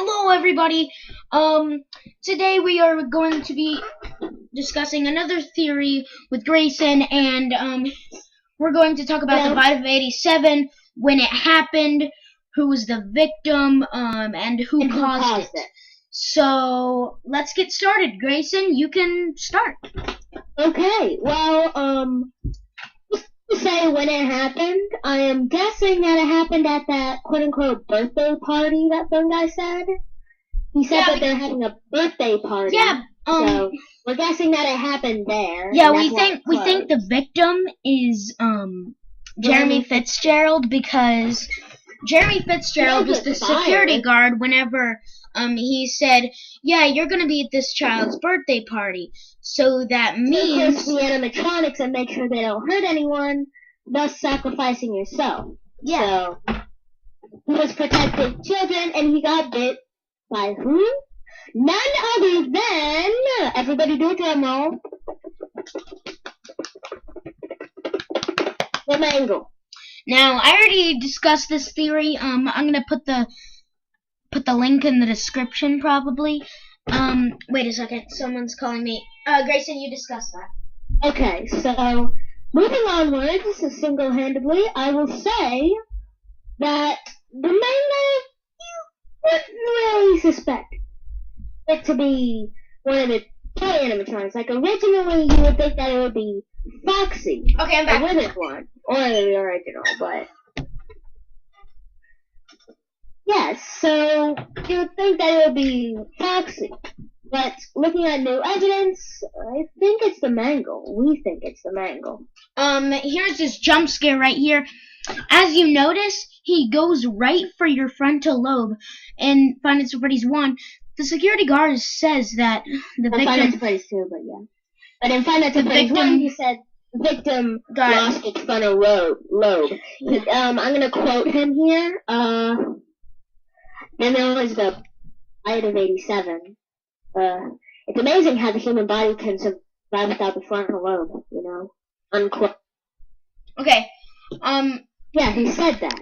Hello everybody. Today we are going to be discussing another theory with Grayson, and we're going to talk about the bite of 87, when it happened, who was the victim, and who caused it. So let's get started. Grayson, you can start. Okay, well, to say when it happened, I am guessing that it happened at that quote-unquote birthday party that one guy said. He said that they're having a birthday party. Yeah, so we're guessing that it happened there. Yeah, we think the victim is Jeremy Fitzgerald, because Jeremy Fitzgerald was the security guard whenever he said, yeah, you're gonna be at this child's birthday party. So that means the animatronics and make sure they don't hurt anyone, thus sacrificing yourself. Yeah. So he was protecting children, and he got bit by who? None other than, everybody do a drum roll, the mangle. Now, I already discussed this theory. I'm gonna put the link in the description, probably. Wait a second. Someone's calling me. Grayson, you discussed that. Okay, so moving onwards, single-handedly, I will say that the mango, you wouldn't really suspect it to be one of the toy animatronics. Like, originally, you would think that it would be Foxy. Okay, I'm back. The wizard one. Or the original, but yes, so you would think that it would be Foxy. But looking at new evidence, I think it's the mangle. We think it's the mangle. Here's this jump scare right here. As you notice, he goes right for your frontal lobe in Five Nights at Freddy's 1. The security guard says that the victim... Five Nights at Freddy's 2, but yeah. But in Five Nights at Freddy's 1, he said the victim lost its frontal lobe. Yeah. I'm gonna quote him here. Then there was the bite of 87. It's amazing how the human body can survive without the frontal lobe, you know? Unquote. Okay. Yeah, he said that.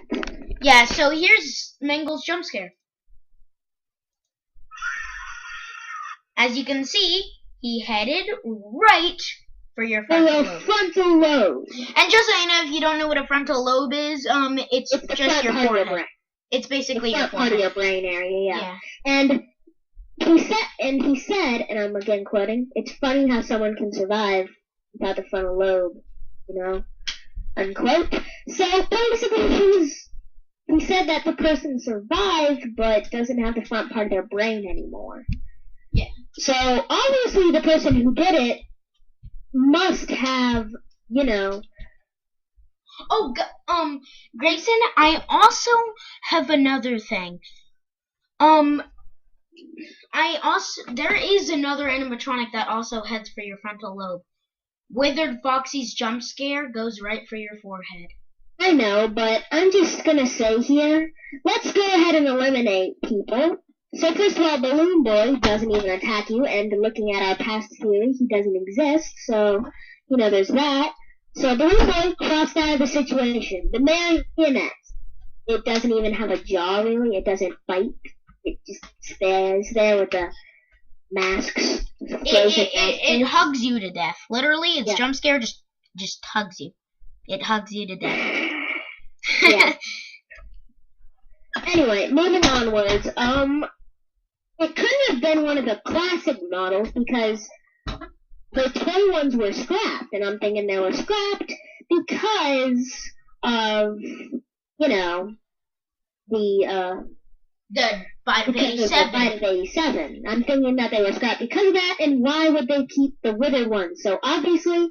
Yeah, so here's Mangle's jump scare. As you can see, he headed right for your frontal lobe. And just so you know, if you don't know what a frontal lobe is, it's just your forehead. It's basically your part of your brain area, yeah. And he said, and I'm again quoting, it's funny how someone can survive without the frontal lobe, you know, unquote. So basically he said that the person survived, but doesn't have the front part of their brain anymore. Yeah. So obviously the person who did it must have, you know. Oh, Grayson, I also have another thing. There is another animatronic that also heads for your frontal lobe. Withered Foxy's jump scare goes right for your forehead. I know, but I'm just gonna say here, let's go ahead and eliminate people. So first of all, Balloon Boy doesn't even attack you, and looking at our past theory, he doesn't exist, so, you know, there's that. So Balloon Boy crossed out of the situation. The marionette, it doesn't even have a jaw, really. It doesn't bite. It just stays there with the masks. It hugs you to death. Literally, its jump scare just hugs you. It hugs you to death. Yeah. Anyway, moving onwards, it couldn't have been one of the classic models because the toy ones were scrapped, and I'm thinking they were scrapped because of, you know, the bite of 87. The bite of 87. I'm thinking that they were scrapped because of that, and why would they keep the withered ones? So obviously,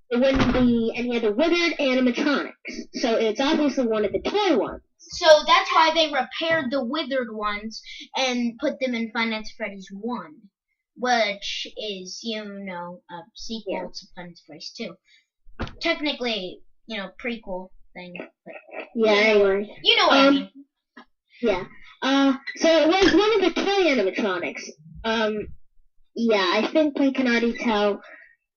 there wouldn't be any of the withered animatronics. So it's obviously one of the toy ones. So that's why they repaired the withered ones and put them in Five Nights at Freddy's 1, which is, you know, a sequel to Five Nights at Freddy's 2. Technically, you know, prequel thing. But yeah, anyway. You know what I mean. Yeah. So it was one of the toy animatronics. Yeah, I think we can already tell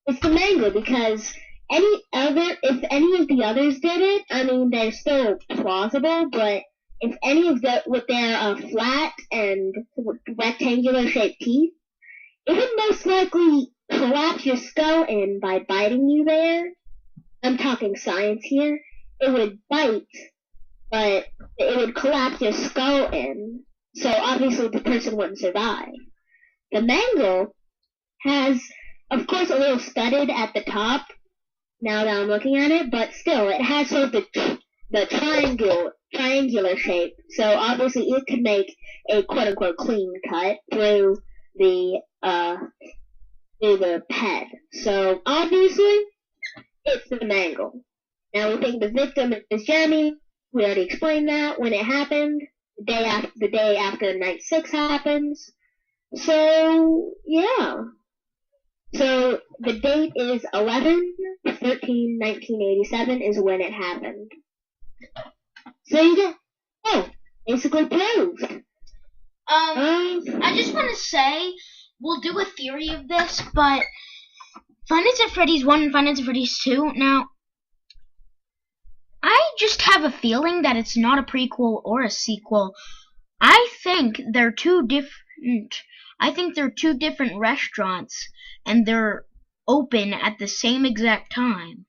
it's the mango because if any of the others did it, I mean, they're still plausible, but if any of the with their flat and rectangular shaped teeth, it would most likely collapse your skull in by biting you there. I'm talking science here. It would bite, but it would collapse your skull in. So obviously the person wouldn't survive. The mangle has, of course, a little studded at the top, now that I'm looking at it, but still, it has sort of the triangular shape, so obviously it could make a quote-unquote clean cut through the ped. So obviously, it's the mangle. Now we think the victim is Jeremy. We already explained that when it happened, the day after night 6 happens. So yeah. So the date is 11/13/1987 is when it happened. So you get basically proved. I just want to say we'll do a theory of this, but Five Nights at Freddy's 1 and Five Nights at Freddy's 2. Now, I just have a feeling that it's not a prequel or a sequel. I think they're two different. I think they're two different restaurants, and they're open at the same exact time.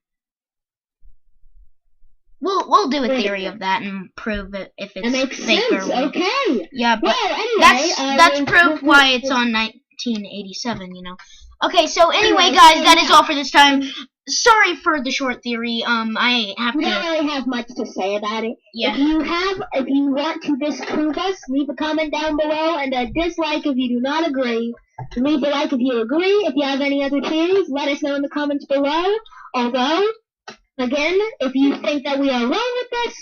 We'll do a theory of that and prove it if it's that makes fake sense. or real. Okay. Yeah, but well, anyway, that's proof why it's on 1987. You know. Okay, so anyway, guys, that is all for this time. Sorry for the short theory. I have we to. don't really have much to say about it. Yeah. If you want to disprove us, leave a comment down below and a dislike if you do not agree. Leave a like if you agree. If you have any other theories, let us know in the comments below. Although, again, if you think that we are wrong with this,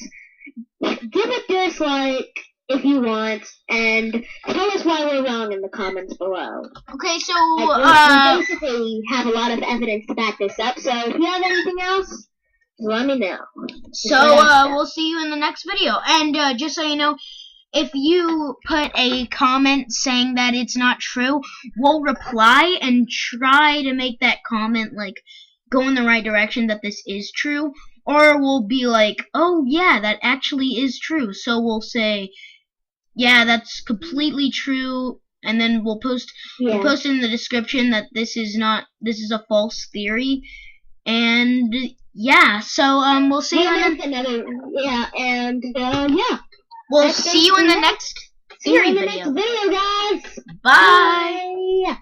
give a dislike if you want, and tell us why we're wrong in the comments below. Okay, so we basically have a lot of evidence to back this up. So if you have anything else, let me know. So we'll see you in the next video. And just so you know, if you put a comment saying that it's not true, we'll reply and try to make that comment like go in the right direction, that this is true, or we'll be like, oh yeah, that actually is true. So we'll say, yeah, that's completely true, and then we'll post in the description that this is a false theory. And yeah, so we'll see you in We'll see you in the next theory video. Guys. Bye.